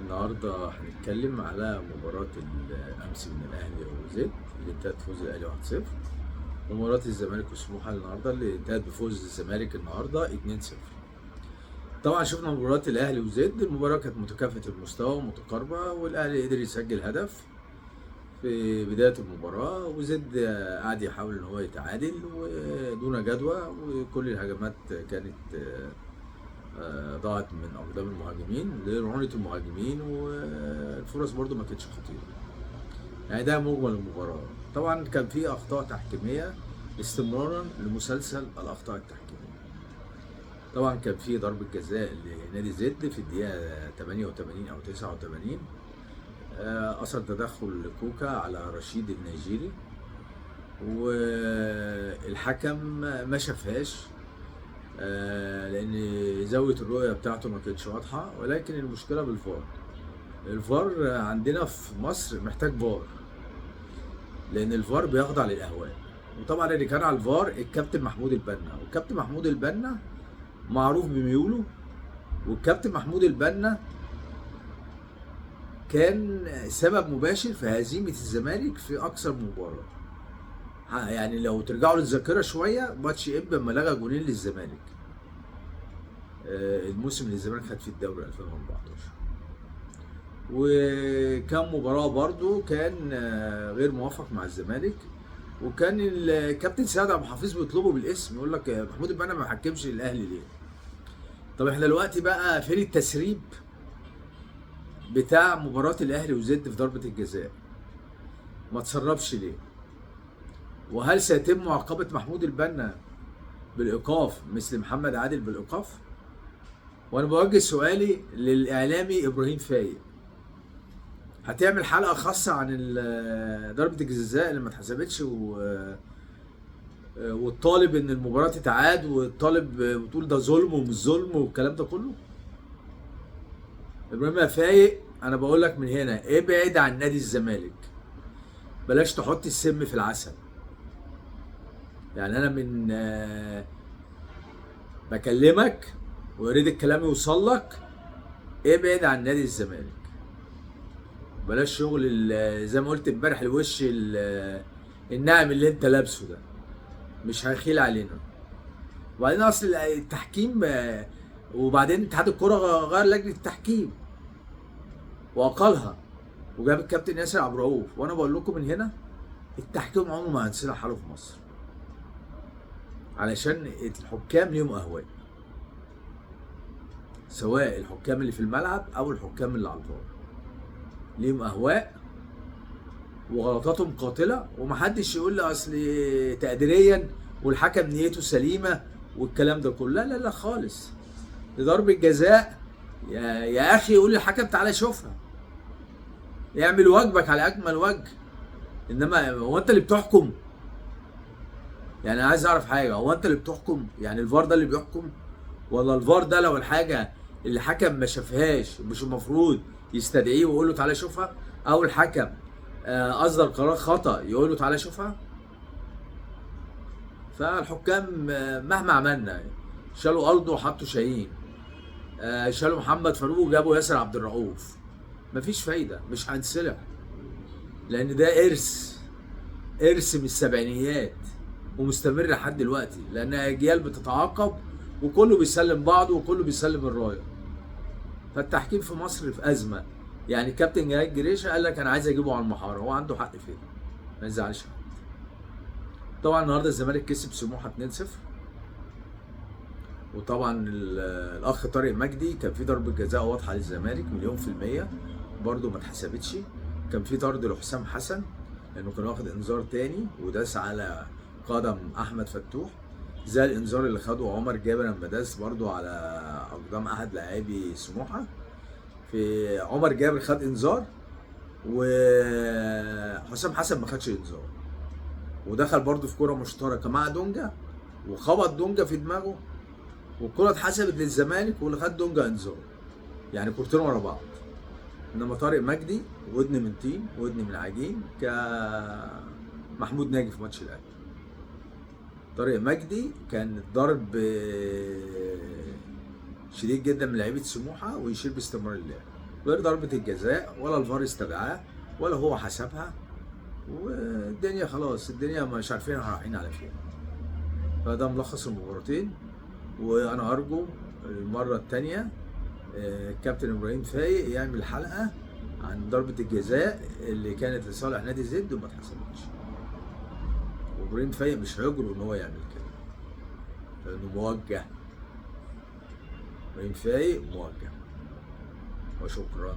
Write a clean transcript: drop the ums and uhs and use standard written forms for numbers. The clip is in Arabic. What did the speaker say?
النهارده هنتكلم على مباراة الأمس من الأهلي وزد اللي انتهت بفوز الأهلي 1-0، ومباراة الزمالك وسموحة النهارده اللي انتهت بفوز الزمالك النهارده 2-0. طبعا شفنا مباراة الأهلي وزد، المباراة كانت متكافئة المستوى ومتقاربة، والأهلي قدر يسجل هدف في بداية المباراة، وزد قعد يحاول إن هو يتعادل ودون جدوى، وكل الهجمات كانت ضاعت من اقدام المهاجمين لرعونة المهاجمين، والفرص برضو ما كانتش خطيره. يعني ده مجمل المباراه. طبعا كان في اخطاء تحكيميه استمرارا لمسلسل الاخطاء التحكيميه. طبعا كان في ضربه جزاء لنادي زد في الدقيقه 88 او 89، اثر تدخل كوكا على رشيد النيجيري، والحكم ما شافهاش لان زاويه الرؤيه بتاعته ما كانتش واضحه. ولكن المشكله بالفار. الفار عندنا في مصر محتاج فار، لان الفار بيخضع للاهواء. وطبعا اللي كان على الفار الكابتن محمود البنا، والكابتن محمود البنا معروف بميوله، والكابتن محمود البنا كان سبب مباشر في هزيمه الزمالك في اكثر من مباراه. يعني لو ترجعوا للذاكره شويه، ماتش اب لما لغى جولين للزمالك الموسم اللي الزمالك خد فيه الدوري 2014، وكان مباراة برضو كان غير موافق مع الزمالك، وكان الكابتن سيد عبد الحفيظ بيطلبه بالاسم، يقول لك محمود البنا ما حكمش الاهلي ليه؟ طب احنا دلوقتي بقى فين التسريب بتاع مباراة الاهلي وزد في ضربة الجزاء؟ ما تسربش ليه؟ وهل سيتم معاقبة محمود البنا بالايقاف مثل محمد عادل بالايقاف؟ وانا بوجه سؤالي للاعلامي ابراهيم فايق، هتعمل حلقه خاصه عن ضربه الجزاء اللي ما اتحسبتش والطالب ان المباراه تتعاد، والطالب بتقول ده ظلم ومش ظلم والكلام ده كله؟ ابراهيم فايق، انا بقول لك من هنا ابعد عن نادي الزمالك، بلاش تحط السم في العسل. يعني انا من بكلمك ويريد الكلام يوصل لك، ابعد عن نادي الزمالك، بلاش شغل زي ما قلت امبارح الوش الناعم اللي انت لابسه ده، مش هيخيل علينا. وبعدين اصل التحكيم وبعدين اتحاد الكوره غير لجنه التحكيم واقالها وجاب الكابتن ياسر عبد الرؤوف. وانا بقول لكم من هنا التحكيم عمره ما هينصلح حاله في مصر، علشان الحكام ليهم اهواء، سواء الحكام اللي في الملعب او الحكام اللي على الفار، ليهم اهواء وغلطاتهم قاتله. ومحدش يقول لي اصل تقديريا والحكم نيته سليمه والكلام ده كله، لا لا لا خالص. دي ضربه جزاء يا اخي، يقول للحكم تعالى شوفها، يعمل واجبك على اكمل وجه. انما هو انت اللي بتحكم؟ يعني عايز اعرف حاجه، هو انت اللي بتحكم؟ يعني الفار ده اللي بيحكم؟ ولا الفار ده لو الحاجه اللي الحكم ما شافهاش مش المفروض يستدعيه ويقول له تعالى شوفها؟ او الحكم اصدر قرار خطا يقول له تعالى شوفها؟ فالحكام مهما عملنا، شالوا الدو وحطوا شاهين، شالوا محمد فاروق وجابوا ياسر عبد الرؤوف، مفيش فايده، مش هنصلح. لان ده ارث من السبعينيات ومستمر لحد دلوقتي، لان اجيال بتتعاقب وكله بيسلم بعضه وكله بيسلم الرايه. فالتحكيم في مصر في ازمه. يعني كابتن جهاد جريشه قال لك انا عايز اجيبه على المحاره، هو عنده حق فين؟ ما يزعلش حد. طبعا النهارده الزمالك كسب سموحه 2-0، وطبعا الاخ طارق مجدي كان في ضربه جزاء واضحه للزمالك مليون في الميه، برده ما اتحسبتش. كان في طرد لحسام حسن لانه كان واخد انذار تاني وداس على قدم احمد فتوح، زي الانذار اللي خده عمر جابر لما داس برده على اقدام احد لاعبي سموحه. في عمر جابر خد انذار وحسام حسن ما خدش انذار، ودخل برده في كره مشتركه مع دونجا وخبط دونجا في دماغه، والكره اتحسبت للزمالك واللي خد دونجا انذار. يعني كورتين ورا بعض. انما طارق مجدي ودن من طين ودن من عجين كمحمود ناجي في ماتش الاهلي. طارق مجدي كان ضرب شديد جدا من لعيبه سموحه ويشير باستمرار اللعب. غير ضربة الجزاء، ولا الفار استدعاه ولا هو حسبها، والدنيا خلاص، الدنيا مش عارفين رايحين على فين. فده ملخص المباراتين. وانا ارجو المره الثانيه الكابتن ابراهيم فايق يعمل حلقه عن ضربه الجزاء اللي كانت لصالح نادي زد وما اتحسبتش. وابراهيم فايق مش هيجرؤ ان هو يعمل كده لانه موجه. ابراهيم فايق موجه. وشكرا.